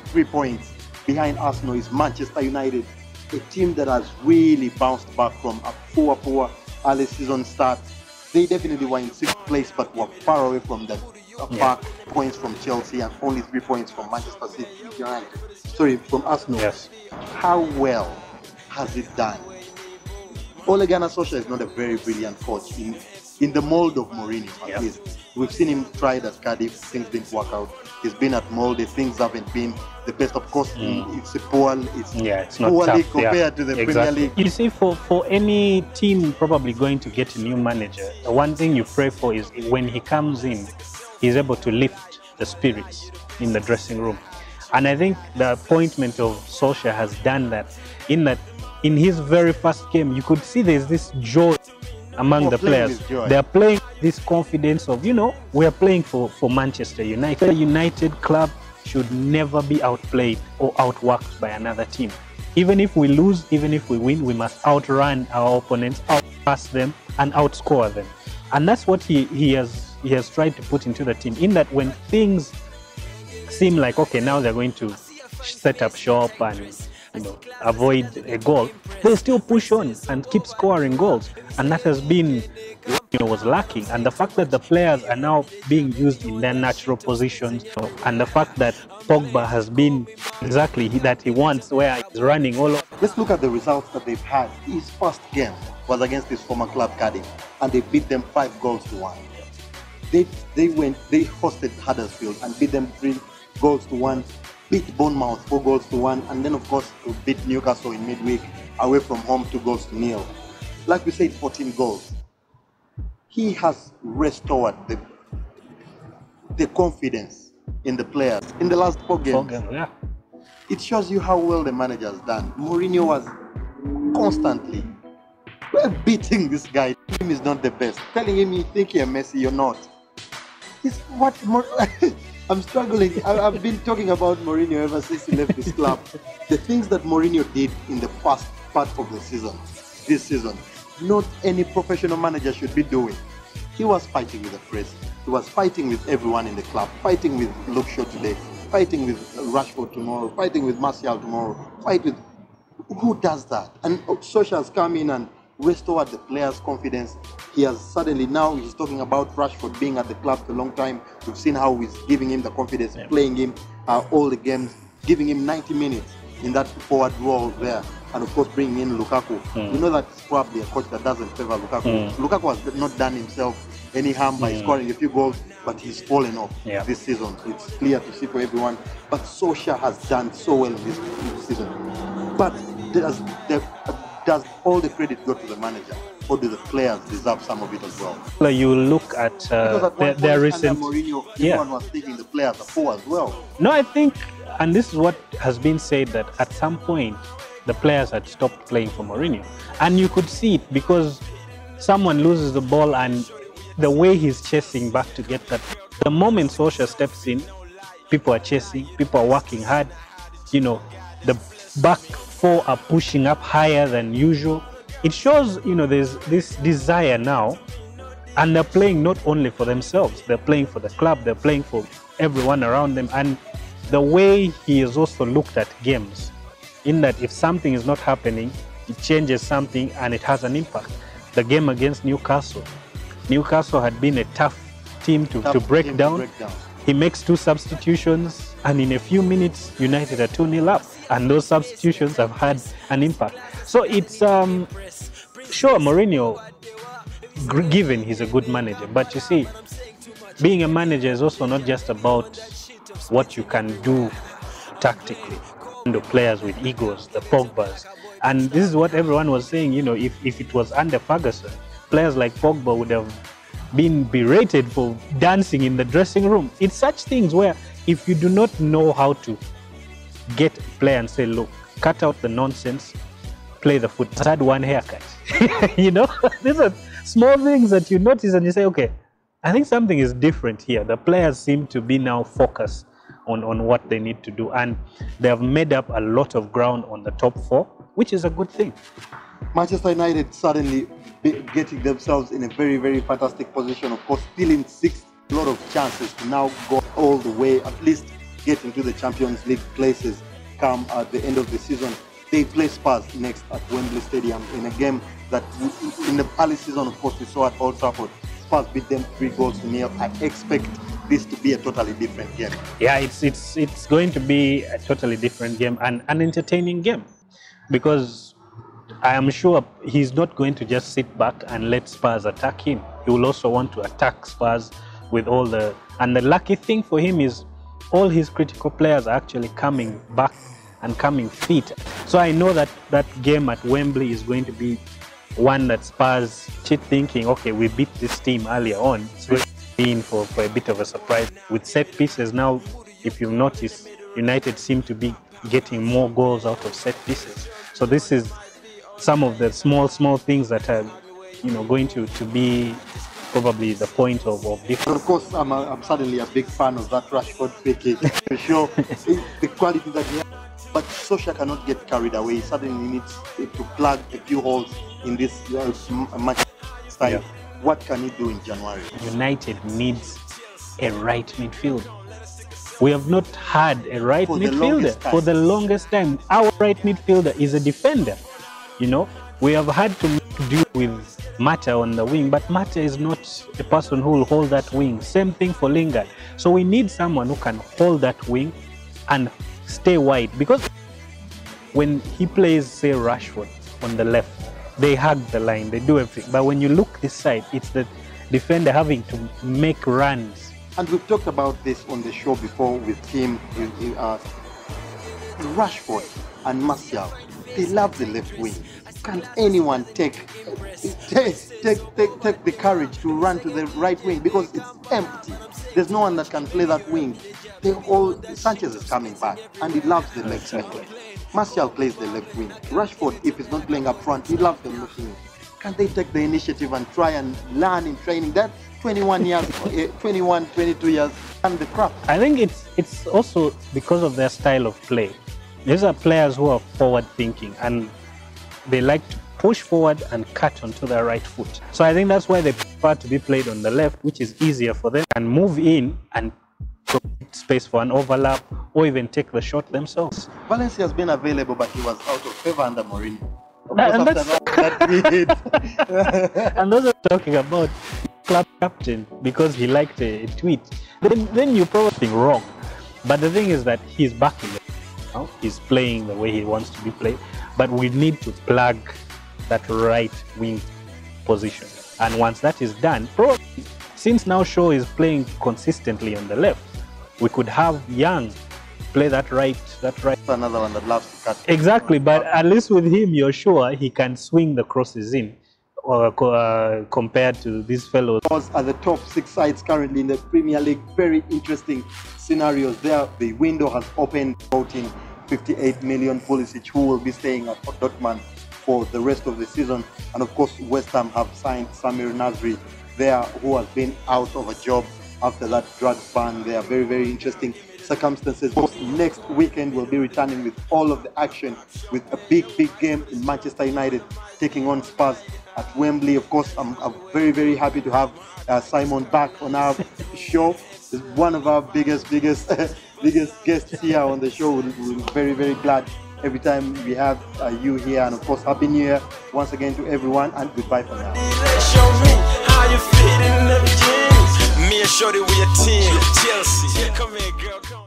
3 points behind Arsenal is Manchester United, a team that has really bounced back from a poor early season start. They definitely were in 6th place, but were far away from the back points from Chelsea and only 3 points from Manchester City. Sorry, from Arsenal. Yes. How well has it done? Ole Gunnar Solskjaer is not a very brilliant coach in the mold of Mourinho, at least. We've seen him try it at Cardiff, things didn't work out. He's been at Molde, things haven't been the best. Of course, it's poorly compared to the Premier League. You see, for any team probably going to get a new manager, the one thing you pray for is when he comes in, he's able to lift the spirits in the dressing room. And I think the appointment of Solskjaer has done that, in his very first game, you could see there's this joy among the players. They are playing this confidence of, we are playing for Manchester United. The United club should never be outplayed or outworked by another team. Even if we lose, even if we win, we must outrun our opponents, outpass them, and outscore them. And that's what he has tried to put into the team, in that when things seem like, okay, now they're going to set up shop and avoid a goal, they still push on and keep scoring goals. And that has been was lacking. And the fact that the players are now being used in their natural positions, and the fact that Pogba has been exactly that he wants, where he's running all over. Let's look at the results that they've had. His first game was against his former club Cardiff, and they beat them 5-1. They hosted Huddersfield and beat them 3-1, beat Bournemouth 4-1, and then of course beat Newcastle in midweek away from home 2-0. Like we said, 14 goals. He has restored the confidence in the players in the last 4 games. It shows you how well the manager has done. Mourinho was constantly, we're beating this guy. Him is not the best. Telling him you think you're Messi, you're not. I'm struggling. I've been talking about Mourinho ever since he left this club. The things that Mourinho did in the first part of the season, this season, not any professional manager should be doing. He was fighting with the press. He was fighting with everyone in the club, fighting with Luke Shaw today, fighting with Rashford tomorrow, fighting with Martial tomorrow, who does that? And Solskjaer has come in and restored the players' confidence. He has suddenly, now he's talking about Rashford being at the club for a long time. We've seen how he's giving him the confidence, playing him all the games, giving him 90 minutes in that forward role there, and of course bringing in Lukaku. We know that it's probably a coach that doesn't favor Lukaku. Lukaku has not done himself any harm by scoring a few goals, but he's fallen off this season. It's clear to see for everyone. But Solskjaer has done so well in this season. But does all the credit go to the manager, or do the players deserve some of it as well? You look at their recent... Mourinho, everyone was thinking the players are poor as well. No, I think, and this is what has been said, that at some point the players had stopped playing for Mourinho. And you could see it because someone loses the ball and the way he's chasing back to get that. The moment Solskjaer steps in, people are chasing, people are working hard. The back four are pushing up higher than usual. It shows, there's this desire now, and they're playing not only for themselves, they're playing for the club, they're playing for everyone around them. And the way he has also looked at games, in that if something is not happening, it changes something and it has an impact. The game against Newcastle had been a tough team to break down. He makes 2 substitutions, and in a few minutes, United are 2-0 up. And those substitutions have had an impact. So it's, sure, Mourinho, given he's a good manager, but you see, being a manager is also not just about what you can do tactically. The players with egos, the Pogbas. And this is what everyone was saying, if it was under Ferguson, players like Pogba would have been berated for dancing in the dressing room. It's such things where if you do not know how to get a player and say, look, cut out the nonsense, play the football, had one haircut. These are small things that you notice and you say, okay, I think something is different here. The players seem to be now focused on what they need to do, and they have made up a lot of ground on the top 4, which is a good thing. Manchester United suddenly getting themselves in a very, very fantastic position. Of course, still in 6th, a lot of chances to now go all the way, at least get into the Champions League places come at the end of the season. They play Spurs next at Wembley Stadium in a game that in the early season, of course, we saw at Old Trafford. Spurs beat them 3-0. I expect this to be a totally different game. Yeah, it's going to be a totally different game and an entertaining game, because I am sure he's not going to just sit back and let Spurs attack him. He will also want to attack Spurs with all the... And the lucky thing for him is all his critical players are actually coming back and coming fit. So I know that that game at Wembley is going to be one that Spurs keep thinking, okay, we beat this team earlier on, so we're in for a bit of a surprise. With set pieces now, if you've noticed, United seem to be getting more goals out of set pieces. So this is some of the small things that are, going to be probably the point of difference. Of course, I'm suddenly a big fan of that Rashford free kick. For sure, the quality that he has. But Solskjaer cannot get carried away. He suddenly needs to plug a few holes in this match style. Yeah. What can he do in January? United needs a right midfielder. We have not had a right midfielder for the longest time. Our right midfielder is a defender. We have had to deal with Mata on the wing, but Mata is not a person who will hold that wing. Same thing for Lingard. So we need someone who can hold that wing and stay wide, because when he plays, say, Rashford on the left, they hug the line, they do everything. But when you look this side, it's the defender having to make runs. And we've talked about this on the show before with him, Rashford and Martial. They love the left wing. Can't anyone take the courage to run to the right wing, because it's empty? There's no one that can play that wing. Sanchez is coming back and he loves the left wing. Martial plays the left wing. Rashford, if he's not playing up front, he loves the left wing. Can they take the initiative and try and learn in training that 21 years, 21, 22 years, and the craft? I think it's also because of their style of play. These are players who are forward thinking and they like to push forward and cut onto their right foot. So I think that's why they prefer to be played on the left, which is easier for them, and move in and provide space for an overlap or even take the shot themselves. Valencia has been available, but he was out of favor under Mourinho. And those are talking about club captain because he liked a tweet. Then you probably think wrong. But the thing is that he's back in the he's playing the way he wants to be played. But we need to plug that right wing position. And once that is done, probably since now Shaw is playing consistently on the left, we could have Young play that right. Another one that loves to cut. Exactly, but at least with him, you're sure he can swing the crosses in, compared to these fellows. Are the top 6 sides currently in the Premier League. Very interesting scenarios there. The window has opened, voting 58 million Pulisic, who will be staying at Dortmund for the rest of the season. And of course, West Ham have signed Samir Nasri there, who has been out of a job after that drugs ban. They are very, very interesting circumstances. Next weekend we'll be returning with all of the action, with a big game in Manchester United taking on Spurs at Wembley. Of course, I'm very, very happy to have Simon back on our show. He's one of our biggest guests here on the show. We're very, very glad every time we have you here. And of course, Happy New Year once again to everyone, and goodbye for now. Show me how you fit in the gym. Me and Shorty, we a team. Chelsea, come here, girl, come.